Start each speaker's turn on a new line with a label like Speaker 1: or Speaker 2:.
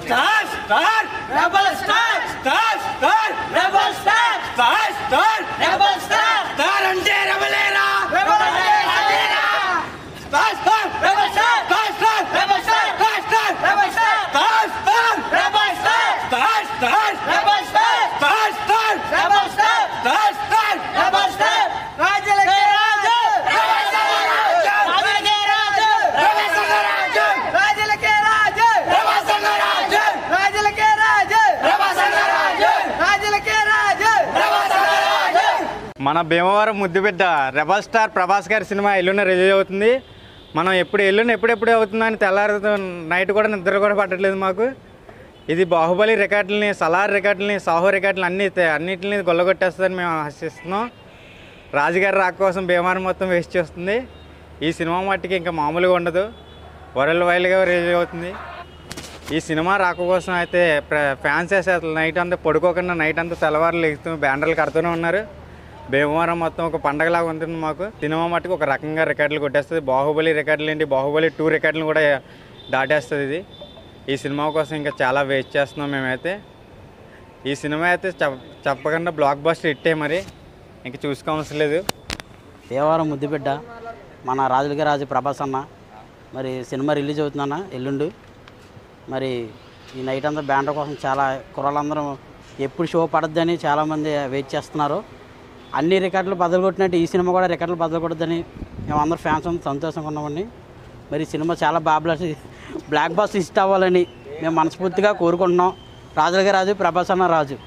Speaker 1: Star, star, rebel star, star, star, rebel star, star, star, rebel star, star ante rebelera, rebel ante rebelera, star, star, rebel star, star, star, rebel star, star, star, rebel star, star, star, rebel star, star, star, rebel star, star, star, rebel star, star, star, rebel star, రాజులకే రాజు, రాజులకే రాజు, రాజులకే రాజు, రాజులకే రాజు, రాజులకే రాజు.
Speaker 2: మన భీమవరం ముద్దుబిడ్డ rebel star Prabhas గారి cinema ఎల్లుండి release అవుతుంది. మనం ఎప్పుడెప్పుడు అవుతుందని తెల్లారుతో night కూడా నిద్ర కూడా పట్టట్లేదు మాకు. ఇది బాహుబలి రికార్డులని, సలార్ రికార్డులని, సాహో రికార్డులు అన్నిటిని గొల్లగొట్టేస్తుందని మేము ఆశిస్తున్నాం. రాజుగారి రాక కోసం భీమవరం మొత్తం వేస్ట్ చేస్తుంది. ఈ సినిమా మట్టికి ఇంకా మామూలుగా ఉండదు, వరల్డ్ వైడ్గా రిలీజ్ అవుతుంది. ఈ సినిమా రాక కోసం అయితే ఫ్యాన్స్ వేసే నైట్ అంతా పడుకోకుండా నైట్ అంతా తెల్లవారులు ఎగుతూ బ్యానర్లు కడుతూనే ఉన్నారు. భీమవరం మొత్తం ఒక పండగలాగా ఉంటుంది మాకు. సినిమా మట్టుకు ఒక రకంగా రికార్డులు కొట్టేస్తుంది. బాహుబలి రికార్డులు ఏంటి, బాహుబలి 2 రికార్డులను కూడా దాటేస్తుంది ఇది. ఈ సినిమా కోసం ఇంకా చాలా వెయిట్ చేస్తున్నాం మేమైతే. ఈ సినిమా అయితే చెప్పకుండా బ్లాక్ బస్టర్ హిట్టే, మరి ఇంక చూసుకోవలసిన లేదు.
Speaker 3: భీమవరం ముద్దుబిడ్డ మన రాజులకే రాజు ప్రభాస్ అన్న మరి సినిమా రిలీజ్ అవుతుందన్న ఎల్లుండి. మరి ఈ నైట్ అంతా బ్యానర్ కోసం చాలా కుర్రాళ్ళందరూ ఎప్పుడు షో పడద్దని చాలామంది వెయిట్ చేస్తున్నారు. అన్ని రికార్డులు బదులు కొట్టినట్టు ఈ సినిమా కూడా రికార్డులు బదులు కొట్టద్దని మేమందరూ ఫ్యాన్స్ అంతా సంతోషంగా ఉన్నామండి. మరి ఈ సినిమా చాలా బ్లాక్ బస్టర్ హిట్ అవ్వాలని మేము మనస్ఫూర్తిగా కోరుకుంటున్నాం. రాజులకే రాజు, ప్రభాస్ అన్న రాజు.